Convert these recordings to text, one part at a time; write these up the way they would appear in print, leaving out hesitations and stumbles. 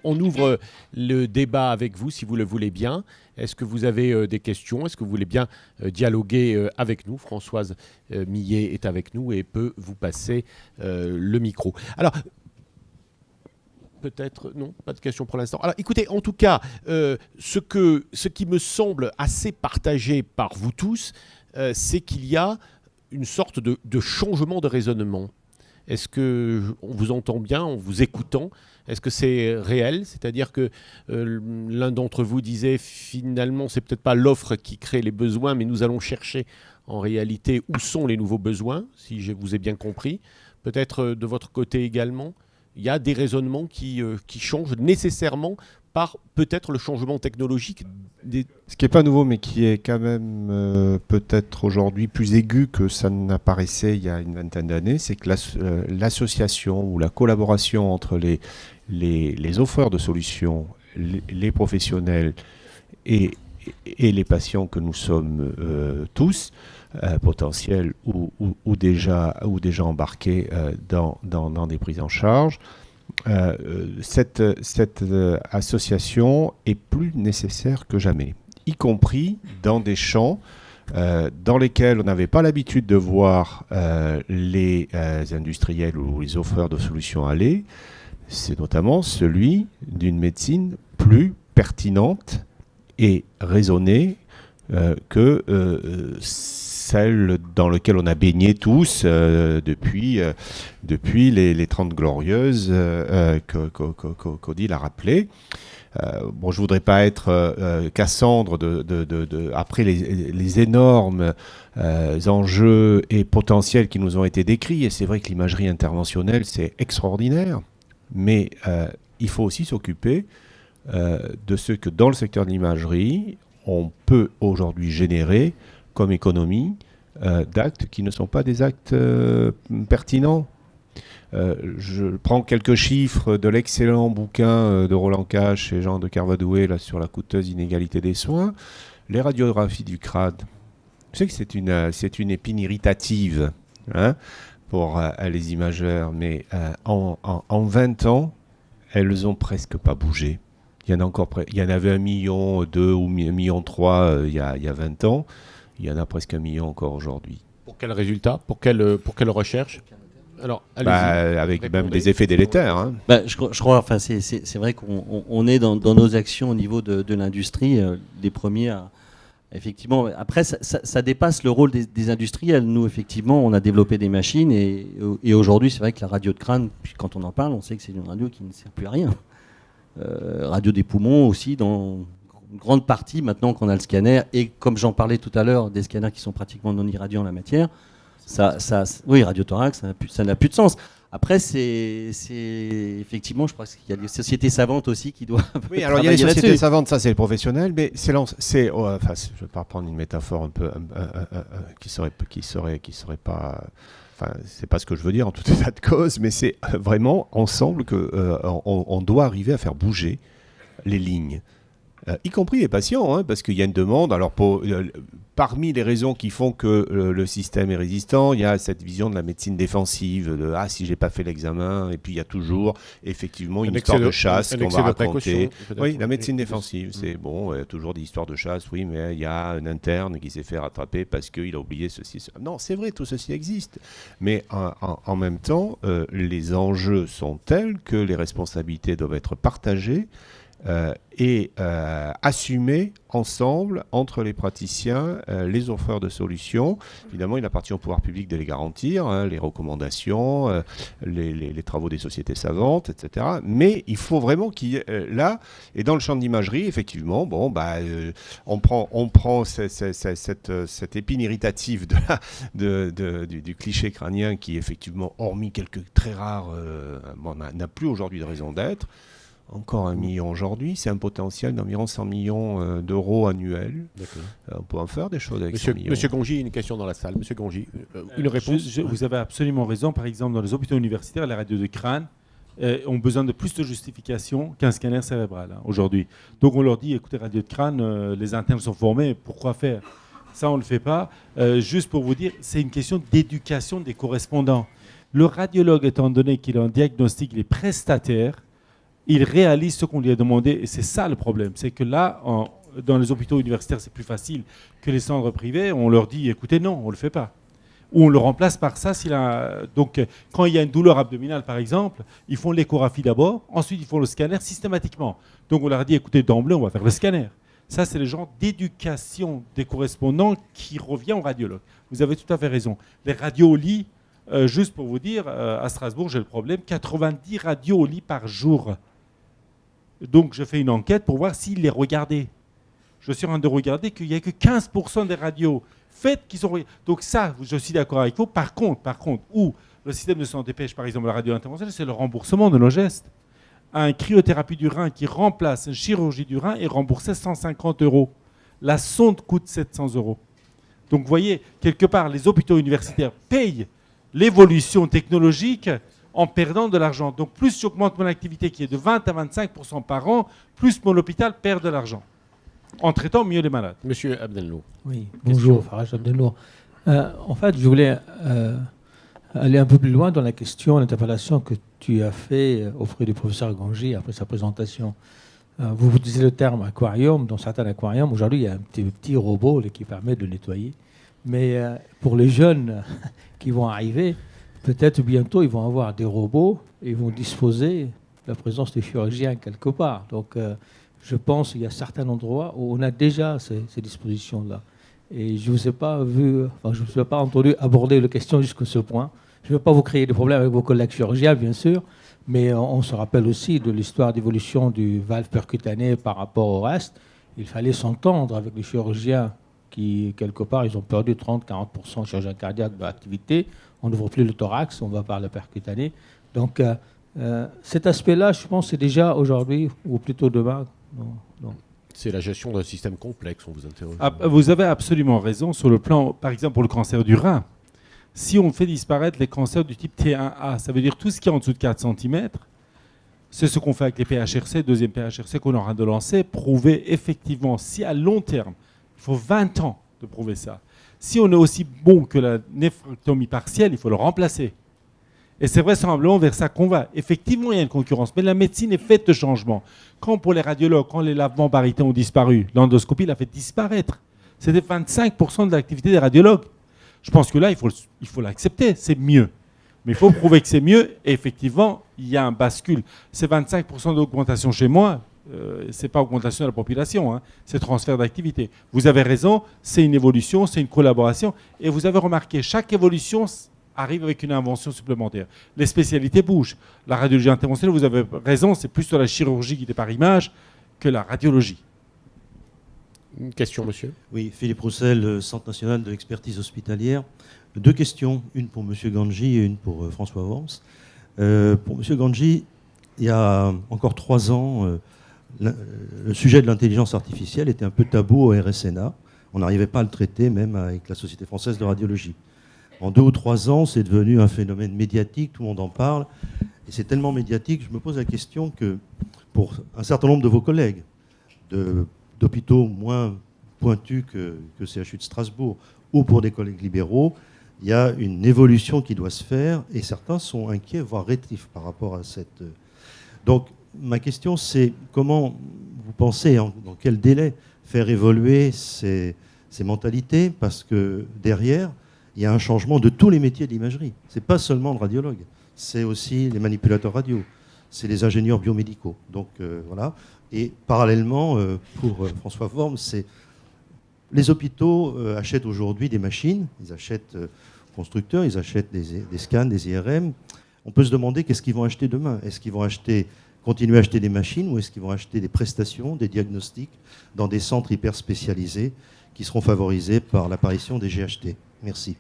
on ouvre le débat avec vous, si vous le voulez bien. Est-ce que vous avez des questions? Est-ce que vous voulez bien dialoguer avec nous? Françoise Millet est avec nous et peut vous passer le micro. Alors, peut-être, non, pas de questions pour l'instant. Alors, écoutez, en tout cas, ce qui me semble assez partagé par vous tous, c'est qu'il y a une sorte de changement de raisonnement. Est-ce qu'on vous entend bien en vous écoutant? Est-ce que c'est réel? C'est-à-dire que l'un d'entre vous disait, finalement, c'est peut-être pas l'offre qui crée les besoins, mais nous allons chercher en réalité où sont les nouveaux besoins, si je vous ai bien compris. Peut-être de votre côté également, il y a des raisonnements qui changent nécessairement par peut-être le changement technologique. Ce qui n'est pas nouveau, mais qui est quand même peut-être aujourd'hui plus aigu que ça n'apparaissait il y a une vingtaine d'années, c'est que l'association ou la collaboration entre les offreurs de solutions, les professionnels et les patients que nous sommes tous, potentiels ou déjà embarqués dans des prises en charge, cette association est plus nécessaire que jamais, y compris dans des champs dans lesquels on n'avait pas l'habitude de voir les industriels ou les offreurs de solutions aller. C'est notamment celui d'une médecine plus pertinente et raisonnée que celle dans laquelle on a baigné tous depuis les 30 Glorieuses qu'Odile a rappelé. Bon, je ne voudrais pas être Cassandre après les énormes enjeux et potentiels qui nous ont été décrits. Et c'est vrai que l'imagerie interventionnelle, c'est extraordinaire. Mais il faut aussi s'occuper de ce que dans le secteur de l'imagerie, on peut aujourd'hui générer comme économie d'actes qui ne sont pas des actes pertinents. Je prends quelques chiffres de l'excellent bouquin de Roland Cash et Jean de Carvadouet là, sur la coûteuse inégalité des soins. Les radiographies du crâne, je sais que c'est une épine irritative pour les imageurs, mais en 20 ans, elles n'ont presque pas bougé. Il y en avait 1,2 million ou 1,3 million il y a 20 ans. Il y en a presque 1 million encore aujourd'hui. Pour quel résultat? Pour quelle recherche? Alors, avec répondez. Même des effets délétères. Je crois, enfin, c'est vrai qu'on est dans nos actions au niveau de l'industrie, les premiers à... Effectivement, après, ça dépasse le rôle des industriels. Nous, effectivement, on a développé des machines et aujourd'hui, c'est vrai que la radio de crâne, puis quand on en parle, on sait que c'est une radio qui ne sert plus à rien. Radio des poumons aussi, dans une grande partie, maintenant qu'on a le scanner, et comme j'en parlais tout à l'heure, des scanners qui sont pratiquement non irradiants en la radiothorax, ça n'a plus de sens. Après, c'est effectivement, je crois qu'il y a des sociétés savantes aussi qui doivent. Oui, alors il y a les sociétés savantes, ça c'est le professionnel, mais je ne vais pas prendre une métaphore un peu qui serait pas. Enfin, c'est pas ce que je veux dire en tout état de cause, mais c'est vraiment ensemble qu'on doit arriver à faire bouger les lignes. Y compris les patients, parce qu'il y a une demande. Alors, parmi les raisons qui font que le système est résistant, il y a cette vision de la médecine défensive, de « si j'ai pas fait l'examen », et puis il y a toujours, effectivement, une histoire de chasse qu'on va raconter. Oui, la médecine défensive, c'est bon, il y a toujours des histoires de chasse, oui, mais il y a un interne qui s'est fait rattraper parce qu'il a oublié ceci. Non, c'est vrai, tout ceci existe. Mais en même temps, les enjeux sont tels que les responsabilités doivent être partagées et assumés ensemble entre les praticiens, les offreurs de solutions. Évidemment, il appartient au pouvoir public de les garantir, les recommandations, les travaux des sociétés savantes, etc. Mais il faut vraiment qu'il y ait là, et dans le champ de l'imagerie, effectivement, on prend cette épine irritative du cliché crânien qui, effectivement, hormis quelques très rares, n'a plus aujourd'hui de raison d'être. Encore 1 million aujourd'hui, c'est un potentiel d'environ 100 millions d'euros annuels. On peut en faire des choses avec 100 millions. Monsieur Gongy, une question dans la salle. Monsieur Gongy, une réponse. Vous avez absolument raison. Par exemple, dans les hôpitaux universitaires, les radios de crâne ont besoin de plus de justification qu'un scanner cérébral aujourd'hui. Donc on leur dit, écoutez, radio de crâne, les internes sont formés, pourquoi faire? Ça, on ne le fait pas. Juste pour vous dire, c'est une question d'éducation des correspondants. Le radiologue, étant donné qu'il a un diagnostic, il est prestataire, il réalise ce qu'on lui a demandé. Et c'est ça le problème. C'est que là, dans les hôpitaux universitaires, c'est plus facile que les centres privés. On leur dit, écoutez, non, on ne le fait pas. Ou on le remplace par ça. Donc, quand il y a une douleur abdominale, par exemple, ils font l'échographie d'abord, ensuite ils font le scanner systématiquement. Donc on leur dit, écoutez, d'emblée, on va faire le scanner. Ça, c'est le genre d'éducation des correspondants qui revient aux radiologues. Vous avez tout à fait raison. Les radios au lit, juste pour vous dire, à Strasbourg, j'ai le problème, 90 radios au lit par jour. Donc je fais une enquête pour voir s'ils les regardaient. Je suis en train de regarder qu'il n'y a que 15% des radios faites qui sont... Donc ça, je suis d'accord avec vous. Par contre, où le système de santé pêche, par exemple, la radio interventionnelle, c'est le remboursement de nos gestes. Un cryothérapie du rein qui remplace une chirurgie du rein est remboursé 150 €. La sonde coûte 700 €. Donc vous voyez, quelque part, les hôpitaux universitaires payent l'évolution technologique en perdant de l'argent. Donc plus j'augmente mon activité qui est de 20 à 25% par an, plus mon hôpital perd de l'argent en traitant mieux les malades. Monsieur Abdelnour. Oui, bonjour, Faraj Abdelnour. En fait, je voulais aller un peu plus loin dans la question, l'interpellation que tu as fait auprès du professeur Gangi après sa présentation. Vous utilisez le terme aquarium. Dans certains aquariums, aujourd'hui, il y a un petit robot qui permet de nettoyer. Mais pour les jeunes qui vont arriver, peut-être bientôt, ils vont avoir des robots et ils vont disposer de la présence de chirurgiens quelque part. Donc, je pense qu'il y a certains endroits où on a déjà ces dispositions-là. Et je ne vous ai pas je ne vous ai pas entendu aborder la question jusqu'à ce point. Je ne veux pas vous créer des problèmes avec vos collègues chirurgiens, bien sûr, mais on se rappelle aussi de l'histoire d'évolution du valve percutané par rapport au reste. Il fallait s'entendre avec les chirurgiens qui, quelque part, ils ont perdu 30-40% de chirurgie cardiaque de l'activité. On n'ouvre plus le thorax, on va par le percutané. Donc, cet aspect-là, je pense, c'est déjà aujourd'hui, ou plutôt demain. Non. C'est la gestion d'un système complexe, on vous interroge. Vous avez absolument raison sur le plan, par exemple, pour le cancer du rein. Si on fait disparaître les cancers du type T1A, ça veut dire tout ce qui est en dessous de 4 cm, c'est ce qu'on fait avec les PHRC, deuxième PHRC qu'on est en train de lancer, prouver effectivement, si à long terme, il faut 20 ans de prouver ça, si on est aussi bon que la néphrectomie partielle, il faut le remplacer. Et c'est vraisemblablement vers ça qu'on va. Effectivement, il y a une concurrence, mais la médecine est faite de changements. Quand pour les radiologues, quand les lavements barités ont disparu, l'endoscopie l'a fait disparaître. C'était 25% de l'activité des radiologues. Je pense que là, il faut l'accepter, c'est mieux. Mais il faut prouver que c'est mieux, et effectivement, il y a un bascule. C'est 25% d'augmentation chez moi, ce n'est pas augmentation de la population, hein, c'est transfert d'activité. Vous avez raison, c'est une évolution, c'est une collaboration, et vous avez remarqué, chaque évolution arrive avec une invention supplémentaire. Les spécialités bougent. La radiologie interventionnelle, vous avez raison, c'est plus sur la chirurgie guidée par image que la radiologie. Une question, monsieur. Oui, Philippe Roussel, Centre national de l'expertise hospitalière. 2 questions, une pour M. Gangi et une pour François Worms. Pour M. Gangi, il y a encore 3 ans, le sujet de l'intelligence artificielle était un peu tabou au RSNA. On n'arrivait pas à le traiter, même avec la Société française de radiologie. En 2 ou 3 ans, c'est devenu un phénomène médiatique, tout le monde en parle. Et c'est tellement médiatique, je me pose la question que pour un certain nombre de vos collègues, d'hôpitaux moins pointus que CHU de Strasbourg, ou pour des collègues libéraux, il y a une évolution qui doit se faire, et certains sont inquiets, voire rétifs par rapport à cette... Donc, ma question, c'est comment vous pensez, dans quel délai, faire évoluer ces mentalités, parce que derrière, il y a un changement de tous les métiers de l'imagerie. Ce n'est pas seulement le radiologue, c'est aussi les manipulateurs radio, c'est les ingénieurs biomédicaux. Donc voilà. Et parallèlement, pour François Worms, c'est les hôpitaux achètent aujourd'hui des machines, ils achètent constructeurs, ils achètent des scans, des IRM. On peut se demander qu'est-ce qu'ils vont acheter demain. Est-ce qu'ils vont continuer à acheter des machines ou est-ce qu'ils vont acheter des prestations, des diagnostics dans des centres hyper spécialisés qui seront favorisés par l'apparition des GHT? Merci.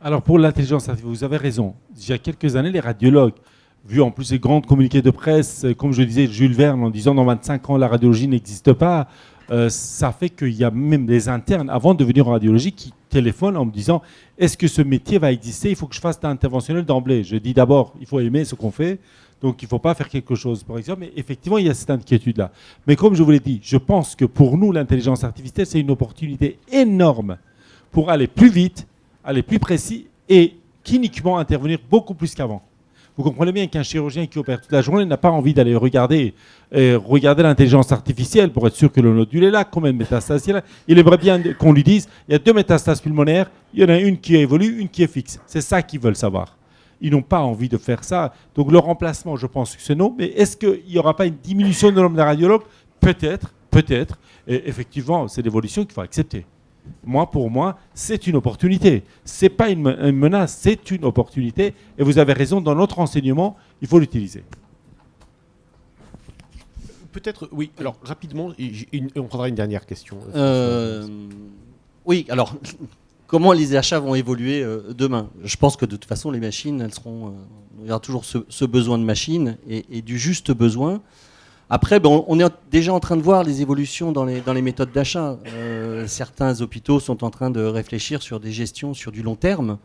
Alors pour l'intelligence artificielle, vous avez raison. Il y a quelques années, les radiologues, vu en plus ces grands communiqués de presse, comme je disais, Jules Verne, en disant dans 25 ans la radiologie n'existe pas, ça fait qu'il y a même des internes, avant de venir en radiologie, qui téléphonent en me disant est-ce que ce métier va exister? Il faut que je fasse interventionnel d'emblée. Je dis d'abord, il faut aimer ce qu'on fait, donc il ne faut pas faire quelque chose, par exemple. Mais effectivement, il y a cette inquiétude-là. Mais comme je vous l'ai dit, je pense que pour nous, l'intelligence artificielle, c'est une opportunité énorme pour aller plus vite, aller plus précis et cliniquement intervenir beaucoup plus qu'avant. Vous comprenez bien qu'un chirurgien qui opère toute la journée n'a pas envie d'aller regarder l'intelligence artificielle pour être sûr que le nodule est là, combien de métastases il y a là. Il aimerait bien qu'on lui dise, il y a 2 métastases pulmonaires, il y en a une qui évolue, une qui est fixe. C'est ça qu'ils veulent savoir. Ils n'ont pas envie de faire ça. Donc le remplacement, je pense que c'est non. Mais est-ce qu'il n'y aura pas une diminution de nombre de radiologues ? Peut-être. Et effectivement, c'est l'évolution qu'il faut accepter. Pour moi, c'est une opportunité. Ce n'est pas une menace, c'est une opportunité. Et vous avez raison, dans notre enseignement, il faut l'utiliser. Peut-être, oui. Alors, rapidement, on prendra une dernière question. Oui, alors, comment les achats vont évoluer demain ? Je pense que de toute façon, les machines, elles seront... il y aura toujours ce besoin de machines et du juste besoin. Après, on est déjà en train de voir les évolutions dans les méthodes d'achat. Certains hôpitaux sont en train de réfléchir sur des gestions sur du long terme.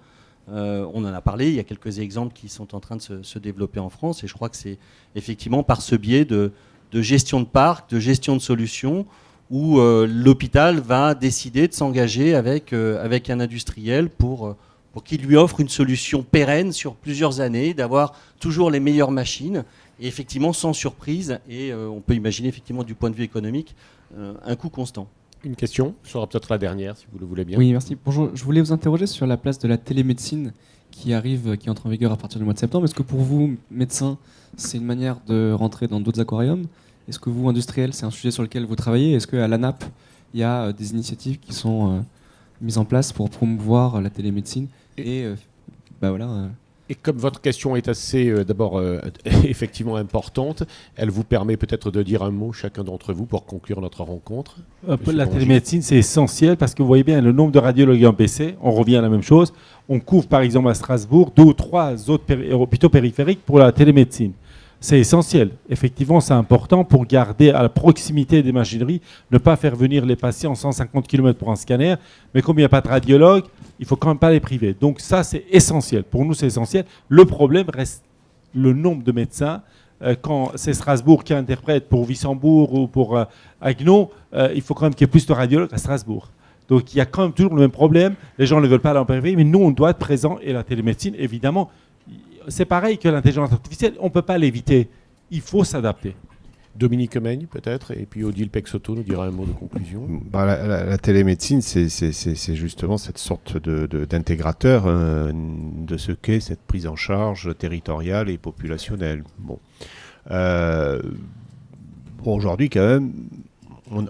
On en a parlé, il y a quelques exemples qui sont en train de se développer en France. Et je crois que c'est effectivement par ce biais de gestion de parc, de gestion de solutions, où l'hôpital va décider de s'engager avec un industriel pour qu'il lui offre une solution pérenne sur plusieurs années, d'avoir toujours les meilleures machines. Et effectivement, sans surprise, et on peut imaginer effectivement du point de vue économique, un coût constant. Une question, ce sera peut-être la dernière, si vous le voulez bien. Oui, merci. Bonjour, je voulais vous interroger sur la place de la télémédecine qui entre en vigueur à partir du mois de septembre. Est-ce que pour vous, médecins, c'est une manière de rentrer dans d'autres aquariums ? Est-ce que vous, industriels, c'est un sujet sur lequel vous travaillez ? Est-ce qu'à l'ANAP, il y a des initiatives qui sont mises en place pour promouvoir la télémédecine ? Et comme votre question est assez, effectivement importante, elle vous permet peut-être de dire un mot chacun d'entre vous pour conclure notre rencontre. La télémédecine, c'est essentiel parce que vous voyez bien le nombre de radiologues en PC, on revient à la même chose. On couvre par exemple à Strasbourg 2 ou 3 autres hôpitaux périphériques pour la télémédecine. C'est essentiel. Effectivement, c'est important pour garder à la proximité des machineries, ne pas faire venir les patients 150 km pour un scanner, mais comme il n'y a pas de radiologue, il ne faut quand même pas les priver. Donc ça, c'est essentiel. Pour nous, c'est essentiel. Le problème reste le nombre de médecins. Quand c'est Strasbourg qui interprète pour Wissembourg ou pour Haguenau, il faut quand même qu'il y ait plus de radiologues à Strasbourg. Donc il y a quand même toujours le même problème. Les gens ne veulent pas aller en périphérie, mais nous, on doit être présents. Et la télémédecine, évidemment, c'est pareil que l'intelligence artificielle, on ne peut pas l'éviter. Il faut s'adapter. Dominique Meigne, peut-être, et puis Odile Peixoto nous dira un mot de conclusion. La télémédecine, c'est justement cette sorte d'intégrateur de ce qu'est cette prise en charge territoriale et populationnelle. Aujourd'hui, quand même,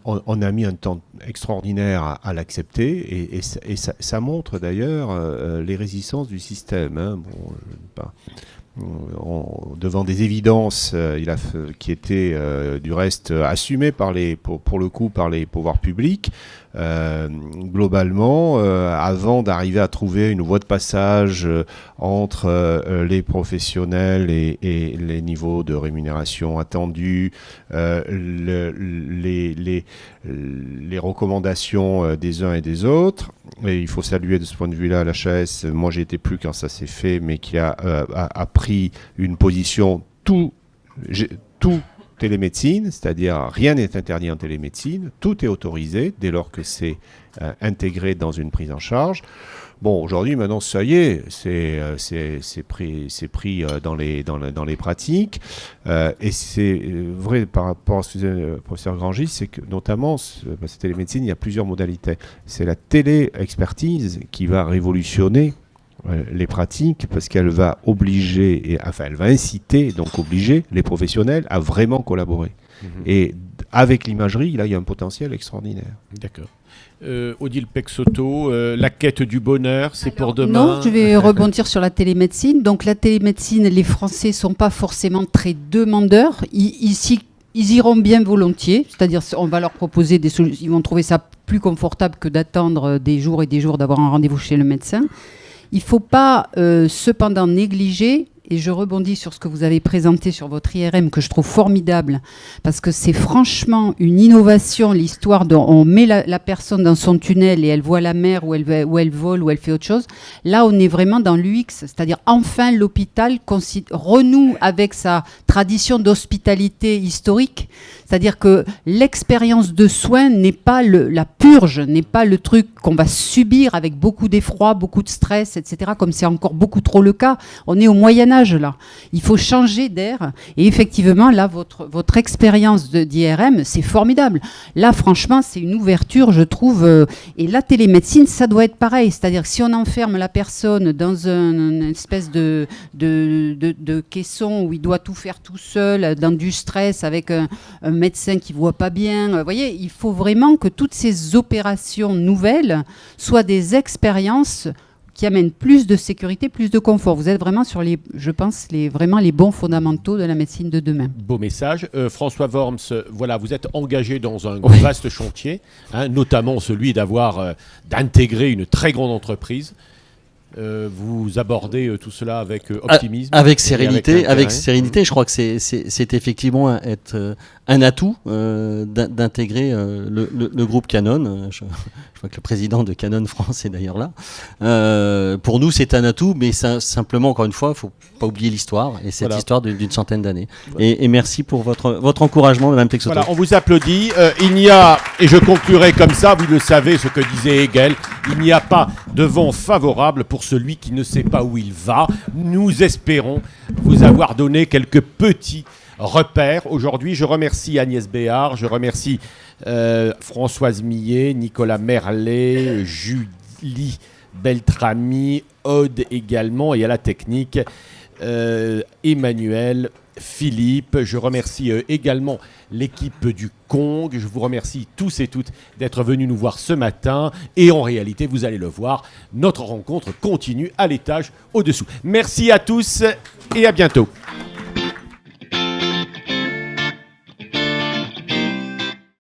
on a mis un temps extraordinaire à l'accepter et ça montre d'ailleurs les résistances du système. Devant des évidences qui étaient du reste assumées pour le coup par les pouvoirs publics, globalement, avant d'arriver à trouver une voie de passage entre les professionnels et les niveaux de rémunération attendus, les recommandations des uns et des autres. Et il faut saluer de ce point de vue-là l'HAS. Moi, j'ai été plus quand ça s'est fait, mais qui a pris une position tout télémédecine, c'est-à-dire rien n'est interdit en télémédecine, tout est autorisé dès lors que c'est intégré dans une prise en charge. Aujourd'hui, maintenant, ça y est, c'est pris dans les pratiques. Et c'est vrai par rapport à ce que disait le professeur Grangis, c'est que notamment, cette télémédecine, il y a plusieurs modalités. C'est la télé-expertise qui va révolutionner les pratiques parce qu'elle va elle va inciter, donc obliger les professionnels à vraiment collaborer. Et avec l'imagerie, là, il y a un potentiel extraordinaire. D'accord. Odile Peixoto, la quête du bonheur, c'est pour demain. Non, je vais rebondir sur la télémédecine. Donc la télémédecine, les Français ne sont pas forcément très demandeurs. Ils iront bien volontiers, c'est-à-dire on va leur proposer des solutions. Ils vont trouver ça plus confortable que d'attendre des jours et des jours d'avoir un rendez-vous chez le médecin. Il ne faut pas cependant négliger, et je rebondis sur ce que vous avez présenté sur votre IRM, que je trouve formidable, parce que c'est franchement une innovation, l'histoire dont on met la personne dans son tunnel et elle voit la mer, ou elle vole, ou elle fait autre chose. Là, on est vraiment dans l'UX, c'est-à-dire enfin l'hôpital renoue avec sa tradition d'hospitalité historique, c'est-à-dire que l'expérience de soins n'est pas la purge, n'est pas le truc qu'on va subir avec beaucoup d'effroi, beaucoup de stress, etc., comme c'est encore beaucoup trop le cas. On est au Moyen-Âge. âge là. Il faut changer d'air. Et effectivement, là, votre expérience d'IRM, c'est formidable. Là, franchement, c'est une ouverture, je trouve. Et la télémédecine, ça doit être pareil. C'est-à-dire que si on enferme la personne dans une espèce de caisson où il doit tout faire tout seul, dans du stress, avec un médecin qui ne voit pas bien, vous voyez, il faut vraiment que toutes ces opérations nouvelles soient des expériences qui amènent plus de sécurité, plus de confort. Vous êtes vraiment sur je pense, vraiment les bons fondamentaux de la médecine de demain. Beau message. François Worms, voilà, vous êtes engagé dans un vaste chantier, notamment celui d'intégrer une très grande entreprise. Vous abordez tout cela avec optimisme. Avec sérénité, avec Je crois que c'est effectivement un atout d'intégrer le groupe Canon. Je vois que le président de Canon France est d'ailleurs là. Pour nous, c'est un atout, mais simplement, encore une fois, il ne faut pas oublier l'histoire, et cette histoire d'une centaine d'années. Voilà. Et merci pour votre encouragement, Mme Texoto. Voilà, on vous applaudit. Il n'y a, et je conclurai comme ça, vous le savez, ce que disait Hegel, il n'y a pas de vent favorable pour celui qui ne sait pas où il va. Nous espérons vous avoir donné quelques petits repères. Aujourd'hui, je remercie Agnès Béard, je remercie Françoise Millet, Nicolas Merlet, Julie Beltrami, Aude également, et à la technique, Emmanuel, Philippe. Je remercie également l'équipe du Kong. Je vous remercie tous et toutes d'être venus nous voir ce matin. Et en réalité, vous allez le voir, notre rencontre continue à l'étage au-dessous. Merci à tous et à bientôt.